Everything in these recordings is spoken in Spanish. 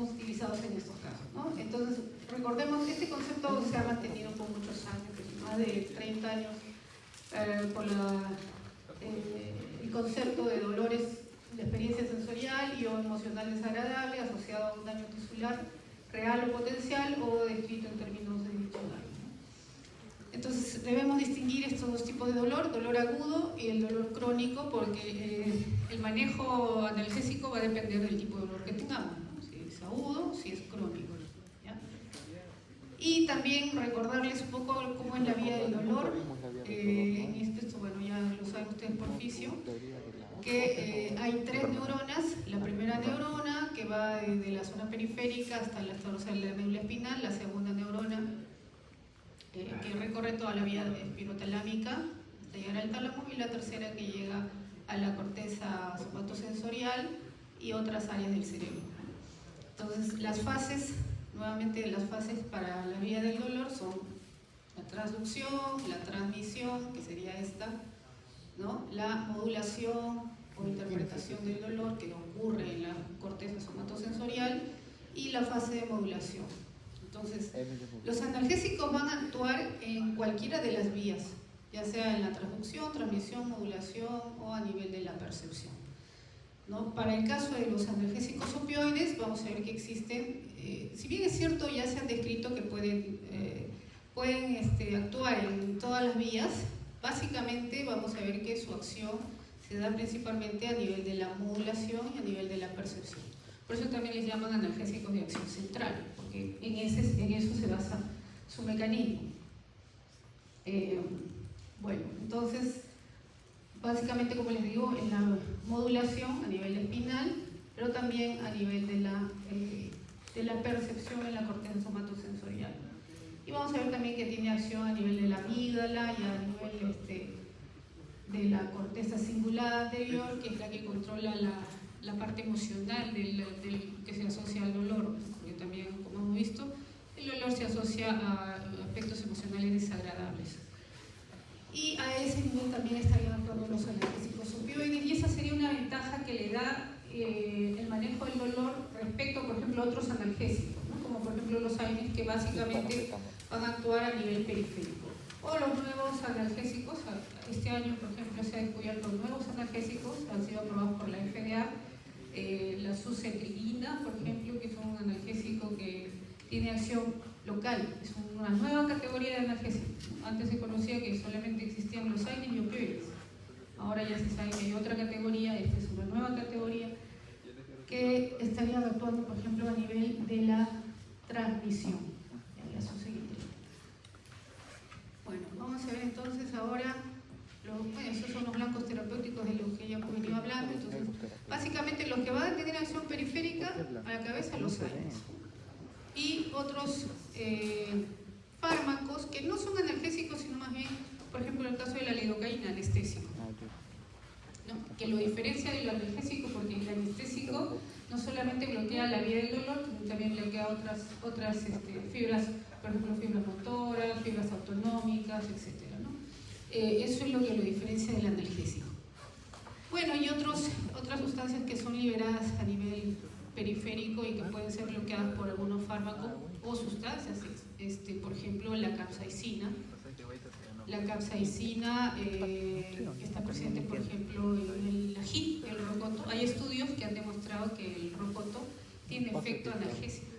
son utilizados en estos casos, ¿no? Entonces, recordemos que este concepto se ha mantenido por muchos años, más de 30 años, por el concepto de dolores de experiencia sensorial y o emocional desagradable asociado a un daño tisular real o potencial o descrito en términos de diccionario. Entonces debemos distinguir estos dos tipos de dolor agudo y el dolor crónico, porque el manejo analgésico va a depender del tipo de dolor que tengamos, ¿no? Si es agudo, si es crónico, ¿ya? Y también recordarles un poco cómo es la vía del dolor. En esto, bueno, ya lo saben ustedes por fisio, que hay 3 neuronas. La primera neurona que va desde la zona periférica hasta la médula espinal, la segunda neurona que recorre toda la vía espinotalámica hasta llegar al tálamo, y la tercera que llega a la corteza somatosensorial y otras áreas del cerebro. Entonces, las fases, nuevamente las fases para la vía del dolor son la transducción, la transmisión, que sería esta, ¿no? La modulación o interpretación del dolor, que ocurre en la corteza somatosensorial, y la fase de modulación. Entonces, los analgésicos van a actuar en cualquiera de las vías, ya sea en la transducción, transmisión, modulación o a nivel de la percepción, ¿no? Para el caso de los analgésicos opioides, vamos a ver que existen, si bien es cierto, ya se han descrito que pueden actuar en todas las vías, básicamente vamos a ver que su acción se da principalmente a nivel de la modulación y a nivel de la percepción. Por eso también les llaman analgésicos de acción central, porque en eso se basa su mecanismo. Bueno, entonces, básicamente, como les digo, en la modulación a nivel espinal, pero también a nivel de la percepción en la corteza somatosensorial. Y vamos a ver también que tiene acción a nivel de la amígdala y a nivel de la corteza cingulada anterior, que es la que controla la parte emocional que se asocia al dolor, porque también, como hemos visto, el dolor se asocia a aspectos emocionales desagradables. Y a ese nivel también estarían actuando los analgésicos opioides, y esa sería una ventaja que le da el manejo del dolor respecto, por ejemplo, a otros analgésicos, ¿no? Como por ejemplo los AINES, que básicamente van a actuar a nivel periférico. O los nuevos analgésicos, este año, por ejemplo, se han descubierto nuevos analgésicos, han sido aprobados por la FDA, la suzetrigina, por ejemplo, que es un analgésico que tiene acción local, es una nueva categoría de analgésicos. Antes se conocía que solamente existían los AINES y opioides. Ahora ya se sabe que hay otra categoría, esta es una nueva categoría, que estarían actuando, por ejemplo, a nivel de la transmisión, en la suzetrigina. Bueno, vamos a ver entonces ahora, esos son los blancos terapéuticos de los que ya hemos venido hablando. Entonces, básicamente los que van a tener acción periférica a la cabeza, los AINES. Y otros fármacos que no son analgésicos, sino más bien, por ejemplo, en el caso de la lidocaína, anestésico, ¿no? Que lo diferencia del analgésico, porque el anestésico no solamente bloquea la vía del dolor, sino también bloquea otras fibras, por ejemplo, fibras motoras, fibras autonómicas, etc., ¿no? Eso es lo que lo diferencia del analgésico. Bueno, y otras sustancias que son liberadas a nivel periférico y que pueden ser bloqueadas por algunos fármacos o sustancias, por ejemplo, la capsaicina. La capsaicina está presente, por ejemplo, en el ají, el rocoto. Hay estudios que han demostrado que el rocoto tiene efecto analgésico,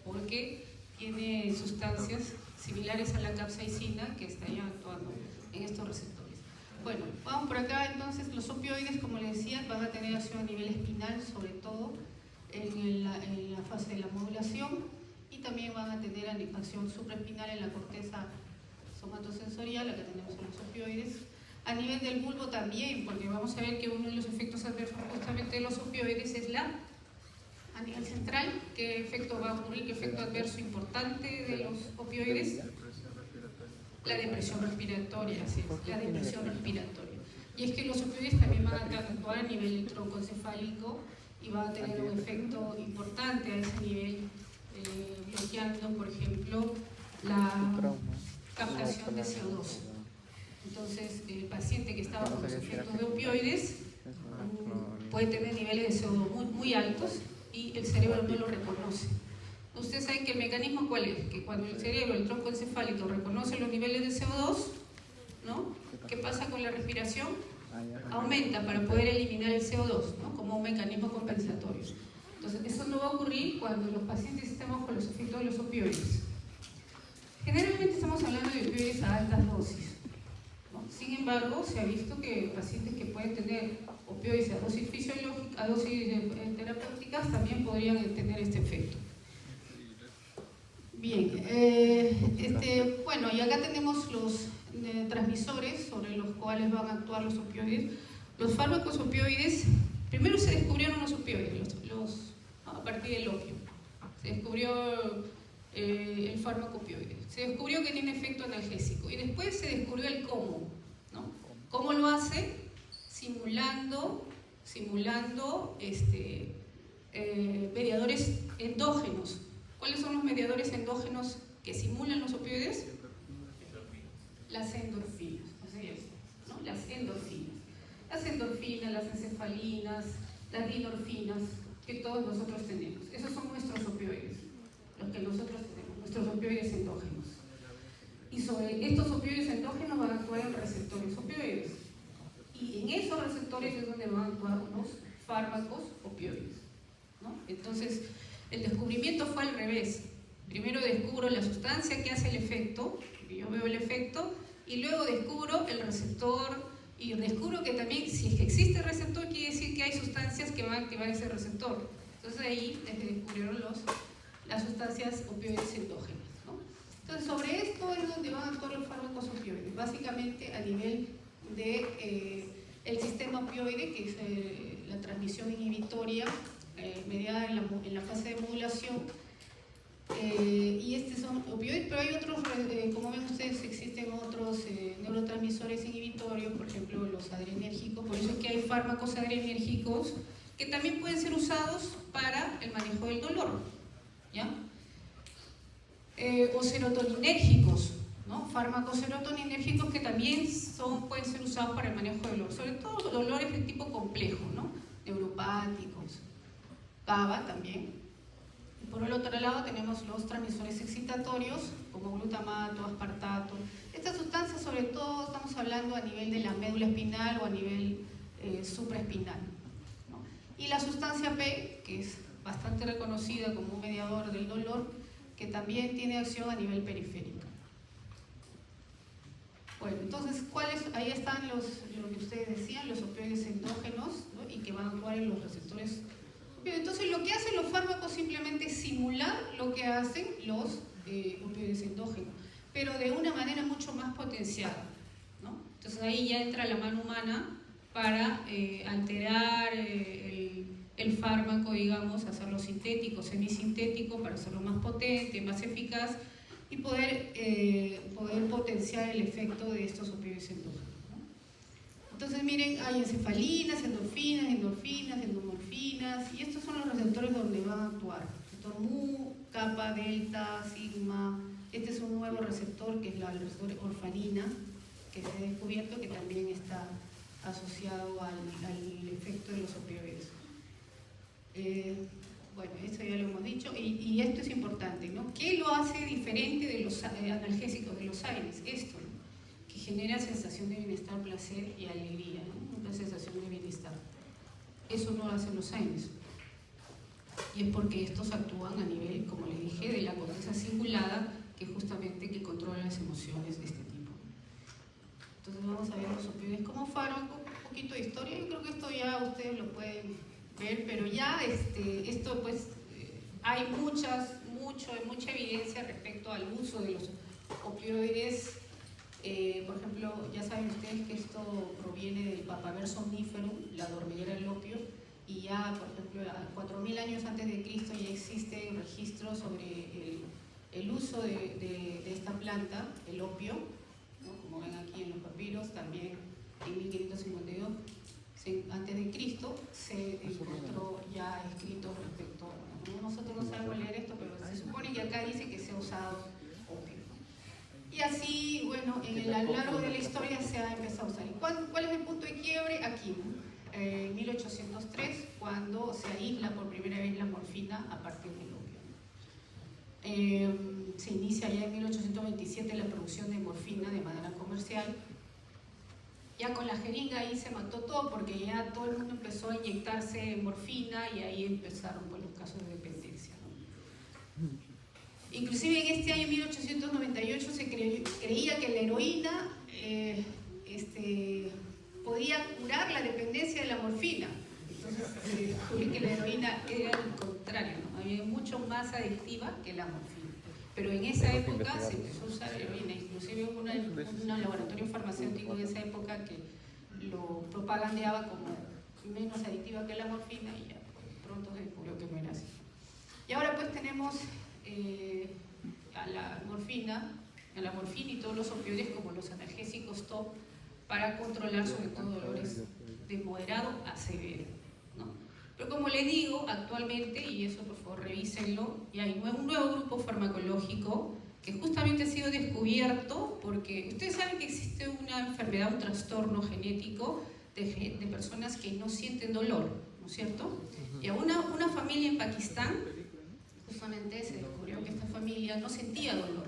porque tiene sustancias similares a la capsaicina que estarían actuando en estos receptores. Bueno, vamos por acá. Entonces, los opioides, como les decía, van a tener acción a nivel espinal, sobre todo en la fase de la modulación, y también van a tener acción supraespinal en la corteza somatosensorial, acá tenemos los opioides. A nivel del bulbo también, porque vamos a ver que uno de los efectos adversos justamente de los opioides es a nivel central, qué efecto va a ocurrir, qué efecto adverso importante de los opioides. La depresión respiratoria, sí, la depresión respiratoria. Y es que los opioides también van a actuar a nivel troncoencefálico y van a tener un efecto importante a ese nivel, bloqueando, por ejemplo, la captación de CO2. Entonces, el paciente que está bajo los efectos de opioides puede tener niveles de CO2 muy altos, y el cerebro no lo reconoce. Ustedes saben que el mecanismo ¿cuál es? Que cuando el cerebro, el tronco encefálico, reconoce los niveles de CO2, ¿no? ¿Qué pasa con la respiración? Aumenta para poder eliminar el CO2, ¿no? Como un mecanismo compensatorio. Entonces, eso no va a ocurrir cuando los pacientes estén bajo los efectos de los opioides. Generalmente estamos hablando de opioides a altas dosis, ¿no? Sin embargo, se ha visto que pacientes que pueden tener opioides a dosis fisiológica, a dosis terapéuticas, también podrían tener este efecto. Bien, bueno, y acá tenemos los transmisores sobre los cuales van a actuar los opioides. Los fármacos opioides, primero se descubrieron los opioides, a partir del opio. Se descubrió el fármaco opioide. Se descubrió que tiene efecto analgésico y después se descubrió el cómo, ¿no? ¿Cómo lo hace? Simulando mediadores endógenos. ¿Cuáles son los mediadores endógenos que simulan los opioides? Las endorfinas, así es, ¿no? Las endorfinas, las encefalinas, las dinorfinas, que todos nosotros tenemos. Esos son nuestros opioides, los que nosotros tenemos, nuestros opioides endógenos. Y sobre estos opioides endógenos van a actuar en receptores opioides. Y en esos receptores es donde van a actuar los fármacos opioides, ¿no? Entonces, el descubrimiento fue al revés. Primero descubro la sustancia que hace el efecto, yo veo el efecto, y luego descubro el receptor, y descubro que también, si es que existe receptor, quiere decir que hay sustancias que van a activar ese receptor. Entonces ahí descubrieron las sustancias opioides endógenas, ¿no? Entonces sobre esto es donde van a actuar los fármacos opioides, básicamente a nivel de el sistema opioide, que es la transmisión inhibitoria mediada en la fase de modulación, y estos son opioides, pero hay otros, como ven ustedes, existen otros neurotransmisores inhibitorios, por ejemplo los adrenérgicos. Por eso es que hay fármacos adrenérgicos que también pueden ser usados para el manejo del dolor, ¿ya? O serotoninérgicos, ¿no? Fármacos serotoninérgicos que también pueden ser usados para el manejo del dolor, sobre todo dolores de tipo complejo, ¿no? Neuropáticos, GABA también. Y por el otro lado tenemos los transmisores excitatorios, como glutamato, aspartato. Estas sustancias, sobre todo, estamos hablando a nivel de la médula espinal o a nivel supraespinal, ¿no? Y la sustancia P, que es bastante reconocida como un mediador del dolor, que también tiene acción a nivel periférico. Bueno, entonces, ahí están lo que ustedes decían, los opioides endógenos, ¿no? Y que van a actuar en los receptores. Entonces, lo que hacen los fármacos simplemente es simular lo que hacen los opioides endógenos, pero de una manera mucho más potenciada, ¿no? Entonces, ahí ya entra la mano humana para alterar el fármaco, digamos, hacerlo sintético, semisintético, para hacerlo más potente, más eficaz, y poder potenciar el efecto de estos opioides endógenos, ¿no? Entonces miren, hay encefalinas, endorfinas, endomorfinas, y estos son los receptores donde van a actuar. Receptor mu, kappa, delta, sigma. Este es un nuevo receptor que es el receptor orfanina, que se ha descubierto que también está asociado al efecto de los opioides. Bueno, esto ya lo hemos dicho, y esto es importante, ¿no? ¿Qué lo hace diferente de los analgésicos, de los AINES? Esto, ¿no? Que genera sensación de bienestar, placer y alegría, ¿no? Una sensación de bienestar. Eso no lo hacen los AINES. Y es porque estos actúan a nivel, como les dije, de la corteza cingulada, que justamente que controla las emociones de este tipo. Entonces vamos a ver los opioides como fármaco, un poquito de historia. Yo creo que esto ya ustedes lo pueden ver, pero ya esto pues hay mucha evidencia respecto al uso de los opioides. Por ejemplo, ya saben ustedes que esto proviene del papaver somniferum, la dormillera del opio, y ya, por ejemplo, 4000 años antes de Cristo ya existen registros sobre el uso de esta planta, el opio, ¿no? Como ven aquí en los papiros, también en 1552 antes de Cristo se encontró ya escrito respecto, bueno, nosotros no sabemos leer esto, pero se supone que acá dice que se ha usado opio. Y así, bueno, a lo largo de la historia se ha empezado a usar. ¿Y cuál es el punto de quiebre? Aquí, en 1803 cuando se aísla por primera vez la morfina a partir del opio. Se inicia ya en 1827 la producción de morfina de manera comercial. Ya con la jeringa ahí se mató todo porque ya todo el mundo empezó a inyectarse morfina y ahí empezaron pues, los casos de dependencia, ¿no? Inclusive en este año 1898 se creía que la heroína podía curar la dependencia de la morfina. Entonces se descubrió que la heroína era el contrario, ¿no? Había mucho más adictiva que la morfina. Pero en esa época se empezó a usar heroína, inclusive hubo un laboratorio farmacéutico en esa época que lo propagandeaba como menos adictiva que la morfina y ya pronto se descubrió que no era así. Y ahora pues tenemos a la morfina y todos los opioides como los analgésicos top para controlar sobre todo dolores de moderado a severo, ¿no? Pero como les digo, actualmente, y eso por favor revísenlo, y hay un nuevo grupo farmacológico que justamente ha sido descubierto porque ustedes saben que existe una enfermedad, un trastorno genético de personas que no sienten dolor, ¿no es cierto? Y a una familia en Pakistán, justamente se descubrió que esta familia no sentía dolor,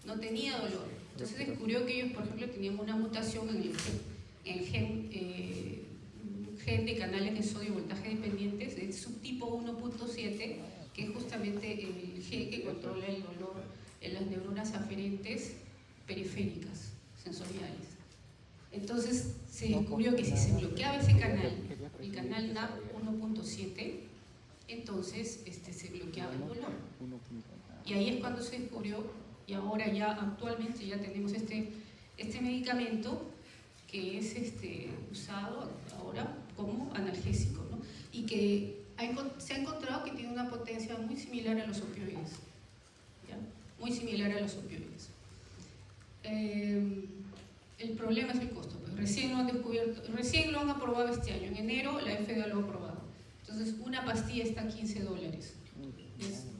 no tenía dolor. Entonces se descubrió que ellos, por ejemplo, tenían una mutación en el gen de canales de sodio voltaje dependientes, el subtipo 1.7, que es justamente el gen que controla el dolor en las neuronas aferentes periféricas, sensoriales. Entonces se descubrió que si se bloqueaba ese canal, el canal NAP 1.7, entonces se bloqueaba el dolor. Y ahí es cuando se descubrió, y ahora ya actualmente ya tenemos este medicamento que es usado ahora como analgésico, ¿no? Y que se ha encontrado que tiene una potencia muy similar a los opioides, ¿ya? Muy similar a los opioides. El problema es el costo, pues recién lo han aprobado este año, en enero la FDA lo ha aprobado. Entonces una pastilla está a $15.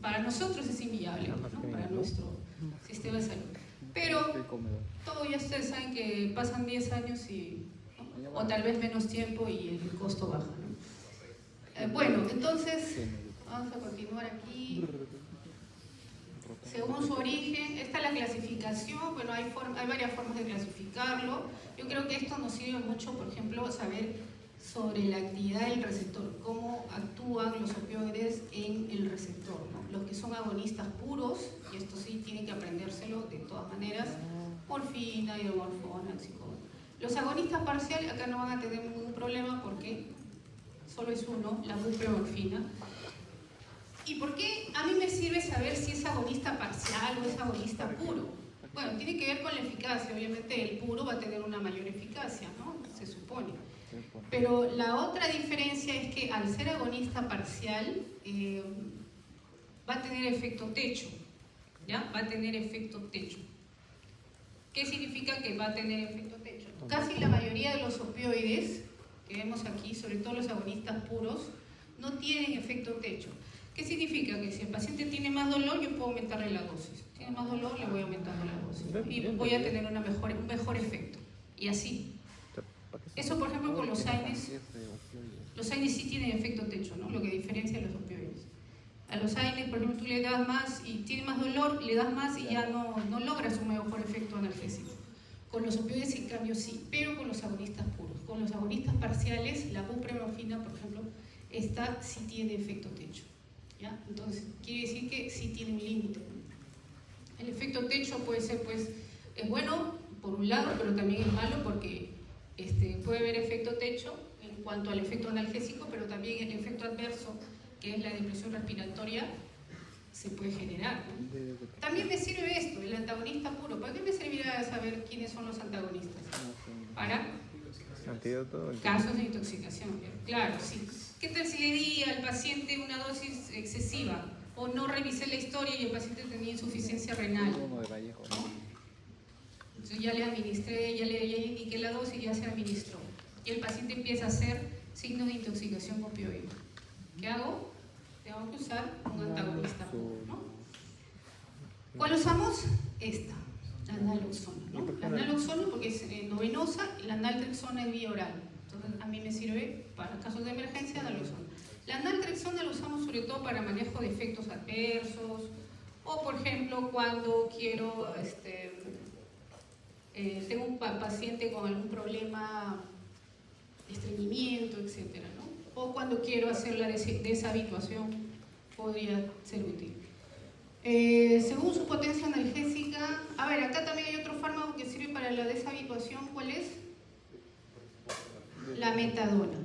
Para nosotros es inviable, ¿no? Para nuestro sistema de salud. Pero todos ya ustedes saben que pasan 10 años o tal vez menos tiempo y el costo baja, ¿no? Bueno, entonces vamos a continuar aquí. Según su origen, esta es la clasificación. Bueno, hay varias formas de clasificarlo. Yo creo que esto nos sirve mucho, por ejemplo, saber sobre la actividad del receptor, cómo actúan los opioides en el receptor, ¿no? Los que son agonistas puros, y esto sí tienen que aprendérselo de todas maneras, morfina, hidromorfona, oxicodona. Los agonistas parciales acá no van a tener ningún problema porque solo es uno, la buprenorfina. ¿Y por qué a mí me sirve saber si es agonista parcial o es agonista puro? Bueno, tiene que ver con la eficacia. Obviamente el puro va a tener una mayor eficacia, ¿no? Se supone. Pero la otra diferencia es que al ser agonista parcial va a tener efecto techo, ¿ya? Va a tener efecto techo. ¿Qué significa que va a tener efecto techo? Casi la mayoría de los opioides que vemos aquí, sobre todo los agonistas puros, no tienen efecto techo. ¿Qué significa? Que si el paciente tiene más dolor, yo puedo aumentarle la dosis. Tiene más dolor, le voy aumentando la dosis. Y voy a tener un mejor efecto. Y así. Eso, por ejemplo, con los AINES. Los AINES sí tienen efecto techo, ¿no? Lo que diferencia a los opioides. A los AINES, por ejemplo, tú le das más y tiene más dolor, le das más y ya no logras un mejor efecto analgésico. Con los opioides, en cambio, sí, pero con los agonistas puros. Con los agonistas parciales, la buprenorfina, por ejemplo, esta sí tiene efecto techo, ¿ya? Entonces, quiere decir que sí tiene un límite. El efecto techo puede ser, pues, es bueno por un lado, pero también es malo porque puede haber efecto techo en cuanto al efecto analgésico, pero también el efecto adverso, que es la depresión respiratoria, se puede generar, ¿no? También me sirve esto, el antagonista puro. ¿Para qué me servirá saber quiénes son los antagonistas? Para casos de intoxicación. Claro, sí. ¿Qué tal si le di al paciente una dosis excesiva? O no revisé la historia y el paciente tenía insuficiencia renal, ¿no? Entonces ya le administré, ya indiqué la dosis y ya se administró. Y el paciente empieza a hacer signos de intoxicación opioide. ¿Qué hago? Tengo que usar un antagonista puro, ¿no? ¿Cuál usamos? Esta, la naloxona, ¿no? La naloxona porque es endovenosa y la naltrexona es vía oral. Entonces, a mí me sirve para casos de emergencia naloxona. La naltrexona la usamos sobre todo para manejo de efectos adversos, o por ejemplo cuando quiero, tengo un paciente con algún problema de estreñimiento, etcétera, ¿no? O cuando quiero hacer la deshabituación, podría ser útil. Según su potencia analgésica, a ver, acá también hay otro fármaco que sirve para la deshabituación. ¿Cuál es? La metadona,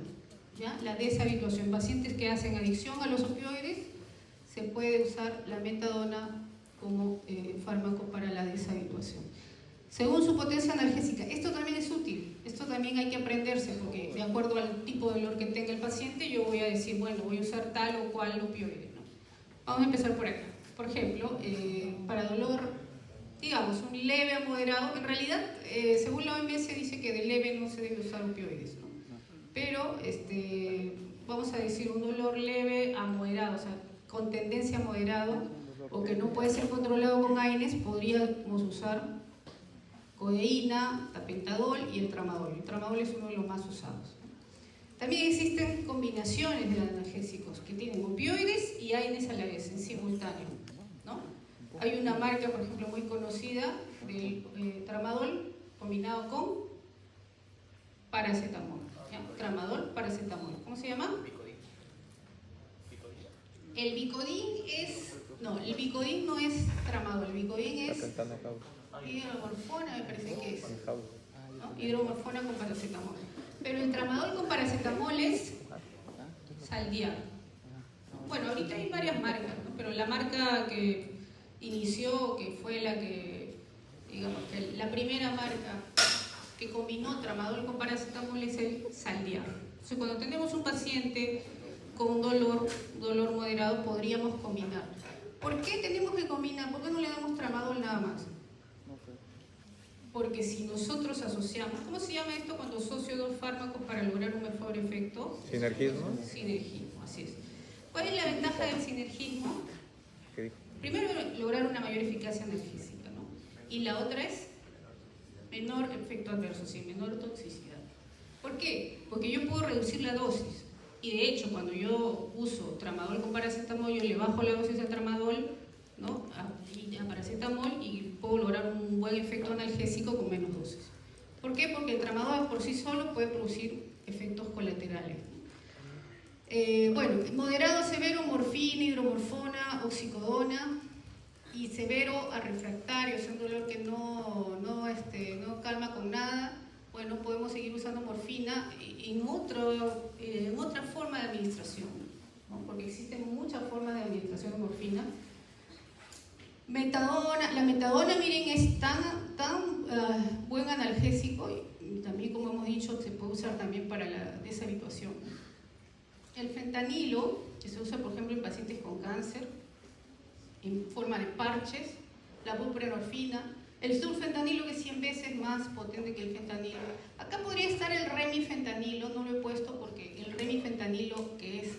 ¿ya? La deshabituación. Pacientes que hacen adicción a los opioides, se puede usar la metadona como fármaco para la deshabituación. Según su potencia analgésica, esto también es útil, esto también hay que aprenderse, porque de acuerdo al tipo de dolor que tenga el paciente, yo voy a decir, bueno, voy a usar tal o cual opioide, ¿no? Vamos a empezar por acá. Por ejemplo, para dolor, digamos, un leve a moderado, en realidad, según la OMS dice que de leve no se debe usar opioides, ¿no? Pero, vamos a decir, un dolor leve a moderado, o sea, con tendencia a moderado, o que no puede ser controlado con AINES, podríamos usar codeína, tapentadol y el tramadol. El tramadol es uno de los más usados. También existen combinaciones de analgésicos que tienen opioides y AINES a la vez, en simultáneo, ¿no? Hay una marca, por ejemplo, muy conocida del tramadol combinado con paracetamol, ¿ya? Tramadol, paracetamol. ¿Cómo se llama? El Vicodin es... No, el Vicodin no es tramadol, el Vicodin es hidromorfona, me parece que es, ¿no? Hidromorfona con paracetamol. Pero el tramadol con paracetamol es Saldiar. Bueno, ahorita hay varias marcas, ¿no? Pero la marca que inició, que fue la que, digamos, que la primera marca que combinó tramadol con paracetamol es el Saldiar. Entonces, cuando tenemos un paciente con un dolor moderado, podríamos combinar. ¿Por qué tenemos que combinar? ¿Por qué no le damos tramadol nada más? Porque si nosotros asociamos, ¿cómo se llama esto cuando asocio dos fármacos para lograr un mejor efecto? Sinergismo. Sinergismo, así es. ¿Cuál es la ventaja del sinergismo? Primero, lograr una mayor eficacia analgésica, ¿no? Y la otra es menor efecto adverso, sí, menor toxicidad. ¿Por qué? Porque yo puedo reducir la dosis. Y de hecho, cuando yo uso tramadol con paracetamol, yo le bajo la dosis de tramadol, ¿no? a paracetamol, y puedo lograr un buen efecto analgésico con menos dosis. ¿Por qué? Porque el tramadol por sí solo puede producir efectos colaterales. Bueno, moderado a severo, morfina, hidromorfona, oxicodona, y severo a refractario, es un dolor que no calma con nada. Bueno, podemos seguir usando morfina en otra forma de administración, ¿no? Porque existen muchas formas de administración de morfina. Metadona, la metadona, miren, es tan buen analgésico, y también, como hemos dicho, se puede usar también para la deshabituación. El fentanilo, que se usa por ejemplo en pacientes con cáncer, en forma de parches, la buprenorfina, el sulfentanilo, que es 100 veces más potente que el fentanilo. Acá podría estar el remifentanilo, no lo he puesto porque el remifentanilo, que es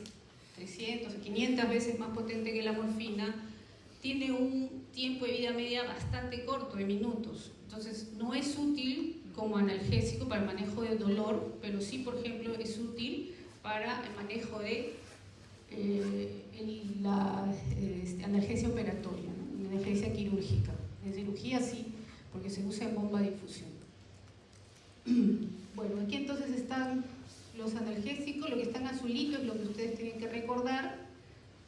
300 o 500 veces más potente que la morfina, tiene un tiempo de vida media bastante corto, de minutos. Entonces no es útil como analgésico para el manejo del dolor, pero sí, por ejemplo, es útil para el manejo de la analgesia operatoria, ¿no? Analgesia quirúrgica. En cirugía sí, porque se usa en bomba de infusión. Bueno, aquí entonces están los analgésicos, lo que está en azulito es lo que ustedes tienen que recordar.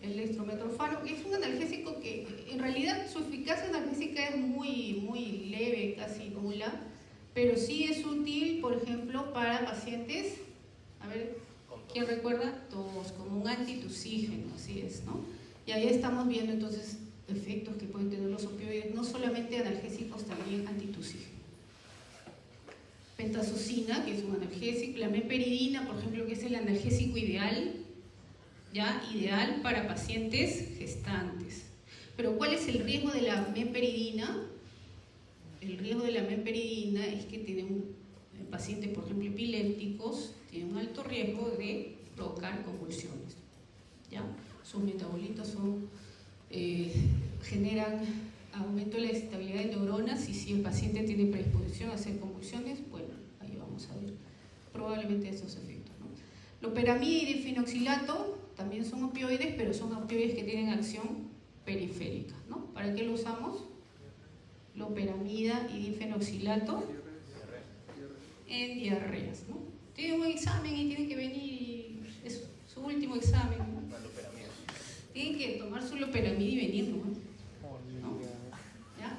El dextrometorfano, que es un analgésico que en realidad su eficacia analgésica es muy leve, casi nula, pero sí es útil, por ejemplo, para pacientes, a ver, ¿quién recuerda? Tos, como un antitusígeno, así es, ¿no? Y ahí estamos viendo entonces efectos que pueden tener los opioides, no solamente analgésicos, también antitusígenos. Pentazocina, que es un analgésico, la meperidina, por ejemplo, que es el analgésico ideal, ¿ya? Ideal para pacientes gestantes. Pero ¿cuál es el riesgo de la meperidina? El riesgo de la meperidina es que tienen pacientes, por ejemplo, epilépticos, tienen un alto riesgo de provocar convulsiones, ¿ya? Sus metabolitos generan aumento de la excitabilidad de neuronas, y si el paciente tiene predisposición a hacer convulsiones, bueno, ahí vamos a ver probablemente esos efectos. Loperamida y difenoxilato también son opioides, pero son opioides que tienen acción periférica, ¿no? ¿Para qué lo usamos? Loperamida y difenoxilato en diarreas, ¿no? Tiene un examen y tiene que venir, es su último examen, ¿no? Tienen que tomar su loperamida y venir, ¿no? ¿Ya?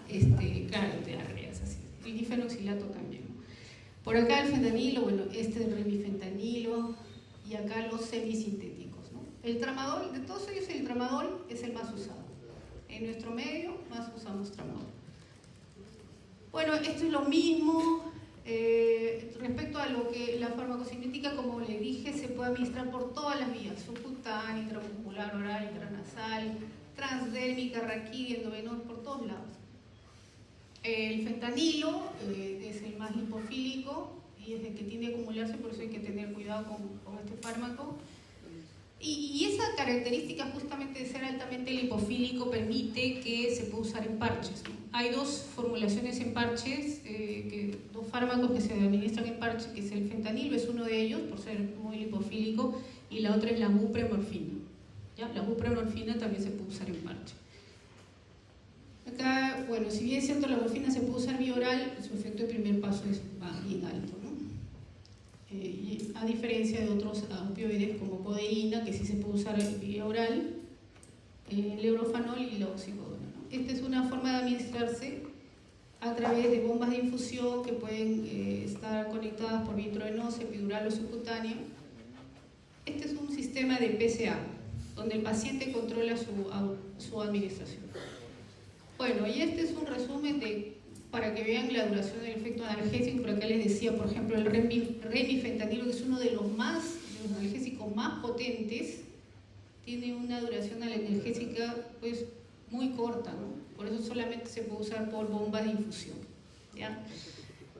Claro, diarreas, así. El difenoxilato también, ¿no? Por acá el fentanilo, bueno, el remifentanilo, y acá los semisintéticos, ¿no? El tramadol, de todos ellos el tramadol es el más usado. En nuestro medio más usamos tramadol. Bueno, esto es lo mismo. Respecto a lo que la farmacocinética, como le dije, se puede administrar por todas las vías: subcutánea, intramuscular, oral, intranasal, transdérmica, raquídea, endovenosa, por todos lados. El fentanilo es el más lipofílico y es el que tiende a acumularse, por eso hay que tener cuidado con este fármaco. Y esa característica justamente de ser altamente lipofílico permite que se pueda usar en parches, ¿no? Hay dos formulaciones en parches, dos fármacos que se administran en parches, que es el fentanilo, es uno de ellos por ser muy lipofílico, y la otra es la buprenorfina. ¿Ya? La buprenorfina también se puede usar en parche. Acá, bueno, si bien es cierto la morfina se puede usar vía oral, su efecto de primer paso es bien alto, ¿no? A diferencia de otros opioides como codeína, que sí se puede usar vía oral, el eurofanol y la oxicodona, ¿no? Esta es una forma de administrarse a través de bombas de infusión que pueden estar conectadas por vía intravenosa, epidural o subcutánea. Este es un sistema de PCA, donde el paciente controla su administración. Bueno, y este es un resumen para que vean la duración del efecto analgésico. Por acá les decía, por ejemplo, el remifentanilo, que es uno de los analgésicos más potentes, tiene una duración analgésica pues muy corta, ¿no? Por eso solamente se puede usar por bomba de infusión, ¿ya?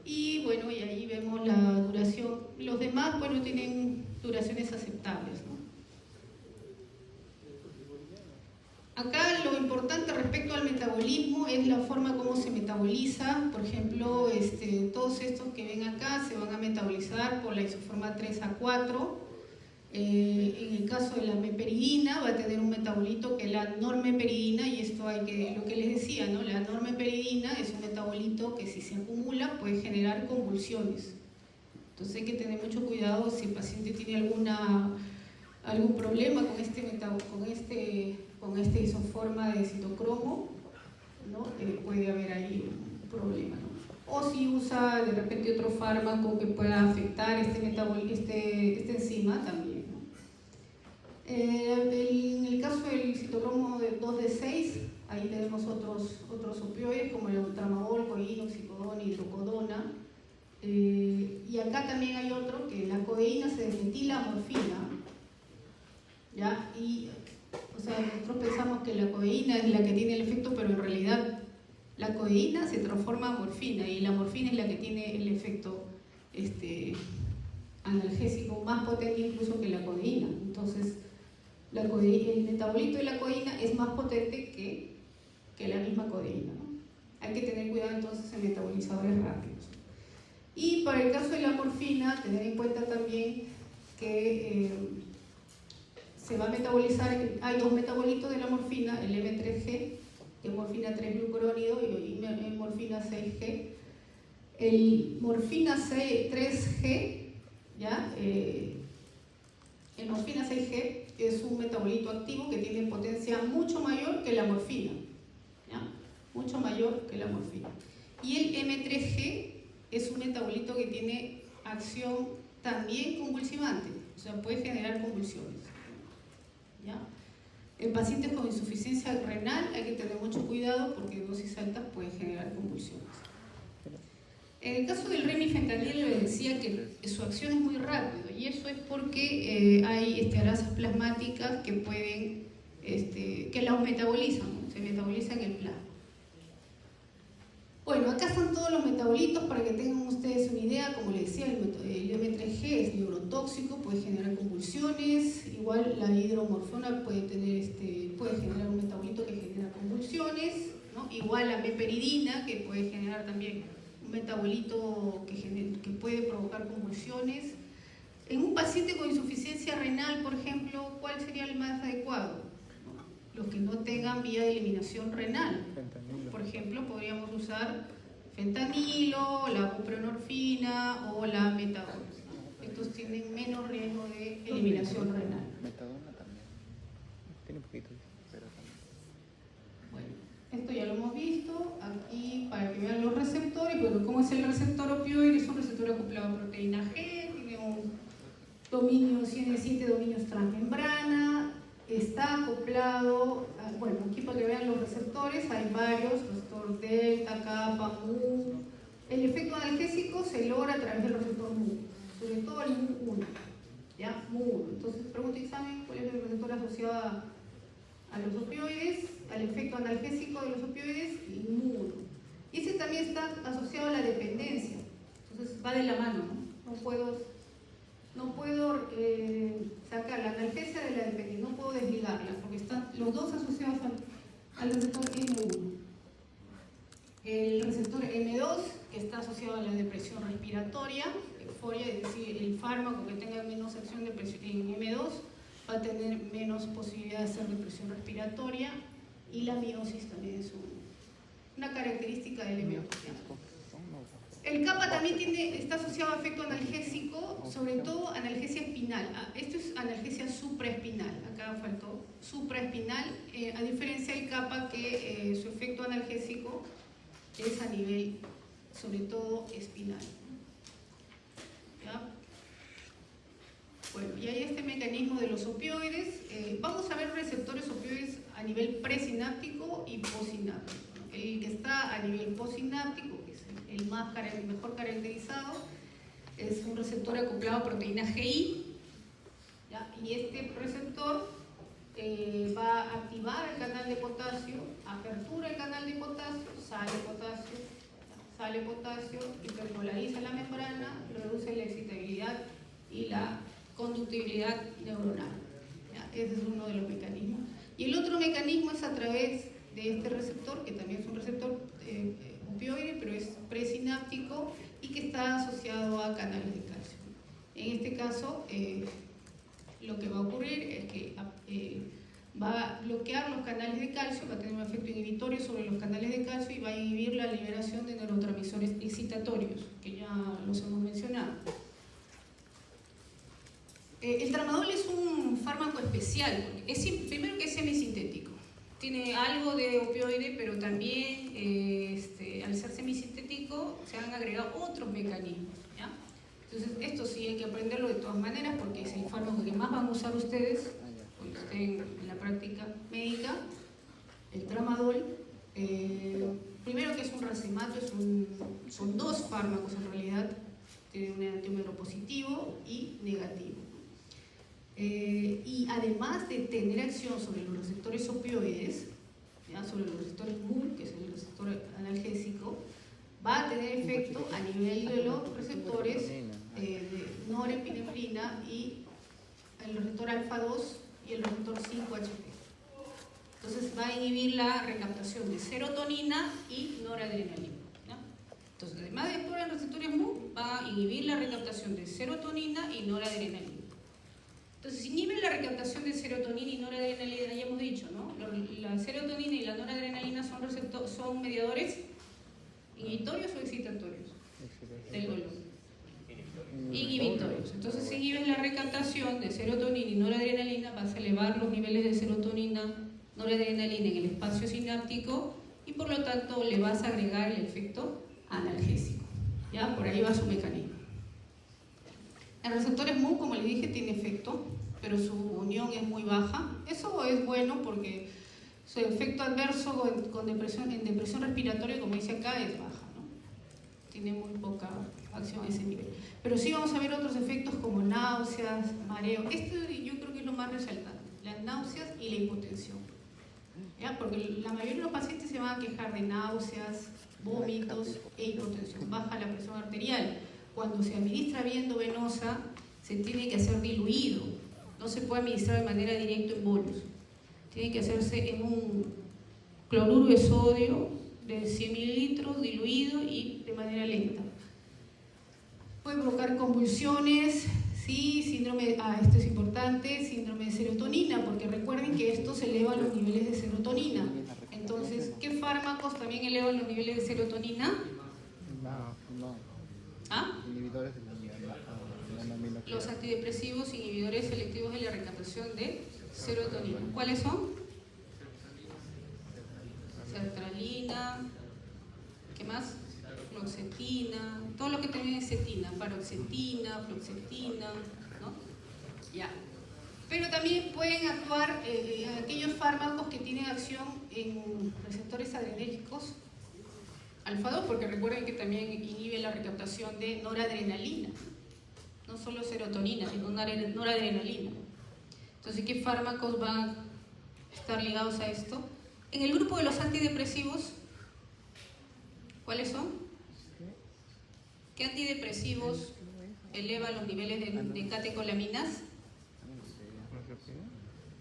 Y bueno, y ahí vemos la duración. Los demás, bueno, tienen duraciones aceptables, ¿no? Acá lo importante respecto al metabolismo es la forma como se metaboliza. Por ejemplo, todos estos que ven acá se van a metabolizar por la isoforma 3A4. En el caso de la meperidina va a tener un metabolito que es la normeperidina, y esto lo que les decía, ¿no? La normeperidina es un metabolito que si se acumula puede generar convulsiones. Entonces hay que tener mucho cuidado si el paciente tiene algún problema con esta isoforma de citocromo, ¿no? Puede haber ahí un problema, ¿no? O si usa de repente otro fármaco que pueda afectar esta enzima también, ¿no? En el caso del citocromo de 2D6, ahí tenemos otros opioides como el tramadol, codeína, oxicodona, hidrocodona. Y acá también hay otro, que la codeína se desmetila a morfina, ¿ya? O sea, nosotros pensamos que la codeína es la que tiene el efecto, pero en realidad la codeína se transforma a morfina, y la morfina es la que tiene el efecto analgésico más potente incluso que la codeína. Entonces, el metabolito de la codeína es más potente que la misma codeína, ¿no? Hay que tener cuidado entonces en metabolizadores rápidos. Y para el caso de la morfina, tener en cuenta también que se va a metabolizar, hay dos metabolitos de la morfina, el M3G, que es morfina 3-glucurónido, y morfina 6G. El morfina 3G, ¿ya? El morfina 6G es un metabolito activo que tiene potencia mucho mayor que la morfina, ¿ya? Mucho mayor que la morfina. Y el M3G es un metabolito que tiene acción también convulsivante, o sea, puede generar convulsiones, ¿ya? En pacientes con insuficiencia renal hay que tener mucho cuidado porque dosis altas pueden generar convulsiones. En el caso del remifentanilo les decía que su acción es muy rápido, y eso es porque hay grasas plasmáticas que pueden, que las metabolizan, ¿no? Se metabolizan en el plasma. Bueno, acá están todos los metabolitos para que tengan ustedes una idea. Como les decía, el M3G es neurotóxico, puede generar convulsiones. Igual la hidromorfona puede generar un metabolito que genera convulsiones, ¿no? Igual la meperidina, que puede generar también un metabolito que puede provocar convulsiones. En un paciente con insuficiencia renal, por ejemplo, ¿cuál sería el más adecuado? Los que no tengan vía de eliminación renal. Por ejemplo, podríamos usar fentanilo, la buprenorfina o la metadona. Estos tienen menos riesgo de eliminación renal. Metadona también. Tiene poquito, pero también. Bueno, esto ya lo hemos visto. Aquí, para que vean los receptores, bueno, ¿cómo es el receptor opioide? Es un receptor acoplado a proteína G, tiene un dominio, tiene 7 dominios transmembrana, está acoplado, bueno, aquí para que vean los receptores, hay varios, receptor delta, kappa, mu. El efecto analgésico se logra a través del receptor mu, sobre todo el mu1, ¿ya? Mu1. Entonces, pregunta y examen, ¿cuál es el receptor asociado a los opioides, al efecto analgésico de los opioides? Y mu1. Y ese también está asociado a la dependencia, entonces va de la mano, ¿no? No puedo sacar la analgesia de la dependencia, no puedo desligarla, porque están los dos asociados al receptor M1. El receptor M2, que está asociado a la depresión respiratoria, euforia, es decir, el fármaco que tenga menos acción en M2 va a tener menos posibilidad de hacer depresión respiratoria, y la miosis también es una característica del M2. El kappa también está asociado a efecto analgésico, sobre todo analgesia espinal. Esto es analgesia supraespinal, acá faltó supraespinal, a diferencia del kappa que su efecto analgésico es a nivel, sobre todo, espinal. ¿Ya? Bueno, y hay este mecanismo de los opioides. Vamos a ver receptores opioides a nivel presináptico y posináptico. El que está a nivel posináptico, que es el mejor caracterizado, es un receptor acoplado a proteína GI, ¿ya? Y este receptor va a activar el canal de potasio, apertura el canal de potasio, sale potasio, hiperpolariza la membrana, reduce la excitabilidad y la conductibilidad neuronal. ¿Ya? Ese es uno de los mecanismos. Y el otro mecanismo es a través de este receptor, que también es un receptor opioide, pero es presináptico y que está asociado a canales de calcio. En este caso, lo que va a ocurrir es que va a bloquear los canales de calcio, va a tener un efecto inhibitorio sobre los canales de calcio y va a inhibir la liberación de neurotransmisores excitatorios, que ya los hemos mencionado. El tramadol es un fármaco especial, porque primero que es semisintético. Tiene algo de opioide, pero también al ser semisintético se han agregado otros mecanismos, ¿ya? Entonces esto sí hay que aprenderlo de todas maneras porque es el fármaco que más van a usar ustedes cuando estén en la práctica médica. El tramadol, primero que es un racemato, son dos fármacos en realidad, tiene un antiómero positivo y negativo. Y además de tener acción sobre los receptores opioides, ¿ya? Sobre los receptores mu, que es el receptor analgésico, va a tener efecto a nivel de los receptores de norepinefrina y el receptor alfa 2 y el receptor 5-HT. Entonces va a inhibir la recaptación de serotonina y noradrenalina, ¿ya? Entonces, además de actuar en receptores mu, va a inhibir la recaptación de serotonina y noradrenalina. Entonces, si inhibe la recaptación de serotonina y noradrenalina, ya hemos dicho, ¿no? La serotonina y la noradrenalina son mediadores inhibitorios o excitatorios del dolor. Inhibitorios. Entonces, si inhibes la recaptación de serotonina y noradrenalina, vas a elevar los niveles de serotonina, noradrenalina en el espacio sináptico y por lo tanto le vas a agregar el efecto analgésico. ¿Ya? Por ahí va su mecanismo. El receptor mu, como les dije, tiene efecto, pero su unión es muy baja. Eso es bueno porque su efecto adverso en depresión respiratoria, como dice acá, es baja, ¿no? Tiene muy poca acción a ese nivel. Pero sí vamos a ver otros efectos como náuseas, mareo. Esto yo creo que es lo más resaltante, las náuseas y la hipotensión. ¿Ya? Porque la mayoría de los pacientes se van a quejar de náuseas, vómitos e hipotensión. Baja la presión arterial. Cuando se administra vía endovenosa, se tiene que hacer diluido. No se puede administrar de manera directa en bolus. Tiene que hacerse en un cloruro de sodio de 100 mililitros, diluido y de manera lenta. Puede provocar convulsiones, Sí, síndrome, esto es importante, síndrome de serotonina, porque recuerden que estos elevan los niveles de serotonina. Entonces, ¿qué fármacos también elevan los niveles de serotonina? No. ¿Ah? Inhibidores de la Los antidepresivos inhibidores selectivos de la recaptación de serotonina. ¿Cuáles son? Sertralina, ¿qué más? Fluoxetina, todo lo que termine en cetina, paroxetina, fluoxetina, ¿no? Ya. Pero también pueden actuar aquellos fármacos que tienen acción en receptores adrenérgicos alfa-2, porque recuerden que también inhibe la recaptación de noradrenalina, no solo serotonina, sino noradrenalina. Entonces, ¿qué fármacos van a estar ligados a esto? En el grupo de los antidepresivos, ¿cuáles son? ¿Qué antidepresivos elevan los niveles de catecolaminas?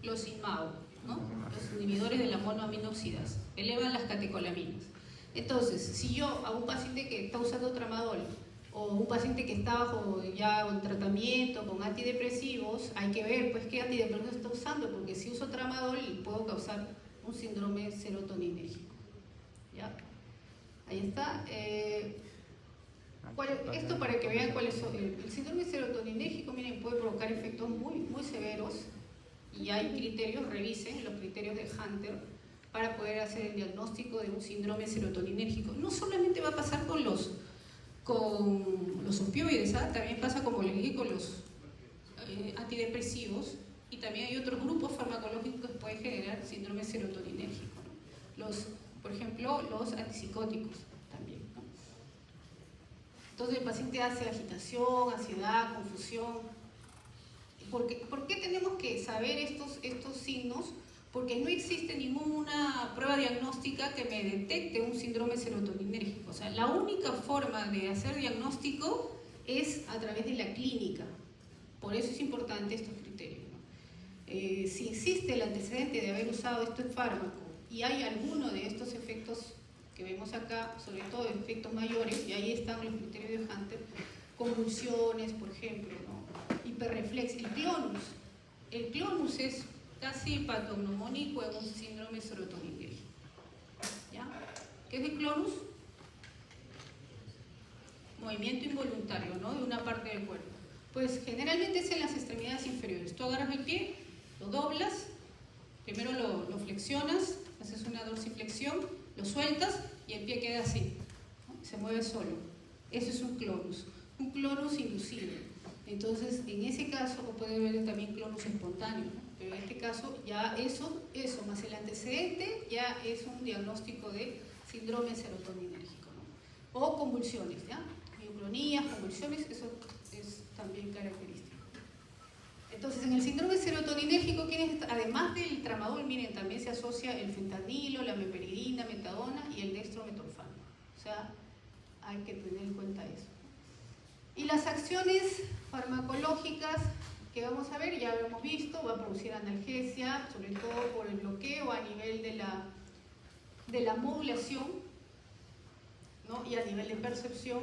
Los INMAO, ¿no? Los inhibidores de la monoaminoxidasa, elevan las catecolaminas. Entonces, si yo a un paciente que está usando tramadol o un paciente que está bajo ya un tratamiento con antidepresivos, hay que ver pues qué antidepresivos está usando, porque si uso tramadol puedo causar un síndrome serotoninérgico. ¿Ya? Ahí está. Esto para que vean cuáles son. El síndrome serotoninérgico, miren, puede provocar efectos muy severos y hay criterios, revisen los criterios de Hunter para poder hacer el diagnóstico de un síndrome serotoninérgico. No solamente va a pasar con los opioides, también pasa, como les dije, con los antidepresivos, y también hay otros grupos farmacológicos que pueden generar síndrome serotoninérgico, ¿no? Por ejemplo, los antipsicóticos también, ¿no? Entonces el paciente hace agitación, ansiedad, confusión. ¿Por qué tenemos que saber estos signos? Porque no existe ninguna prueba diagnóstica que me detecte un síndrome serotoninérgico. O sea, la única forma de hacer diagnóstico es a través de la clínica. Por eso es importante estos criterios, ¿no? Si existe el antecedente de haber usado este fármaco y hay alguno de estos efectos que vemos acá, sobre todo efectos mayores, y ahí están los criterios de Hunter, convulsiones, por ejemplo, ¿no? Hiperreflexia, el clonus es casi patognomónico en un síndrome serotoninérgico. ¿Ya? ¿Qué es el clonus? Movimiento involuntario, ¿no? De una parte del cuerpo. Pues generalmente es en las extremidades inferiores. Tú agarras el pie, lo doblas, primero lo flexionas, haces una dorsiflexión, lo sueltas y el pie queda así, ¿no? Se mueve solo. Eso es un clonus inducido. Entonces, en ese caso, o puede haber también clonus espontáneo, ¿no? Pero en este caso, ya eso más el antecedente, ya es un diagnóstico de síndrome serotoninérgico, ¿no? O convulsiones, ¿ya? Mioclonías, convulsiones, eso es también característico. Entonces, en el síndrome serotoninérgico, además del tramadol, miren, también se asocia el fentanilo, la meperidina, metadona y el dextrometorfano. O sea, hay que tener en cuenta eso. Y las acciones farmacológicas que vamos a ver, ya lo hemos visto, va a producir analgesia, sobre todo por el bloqueo a nivel de la modulación, ¿no? Y a nivel de percepción.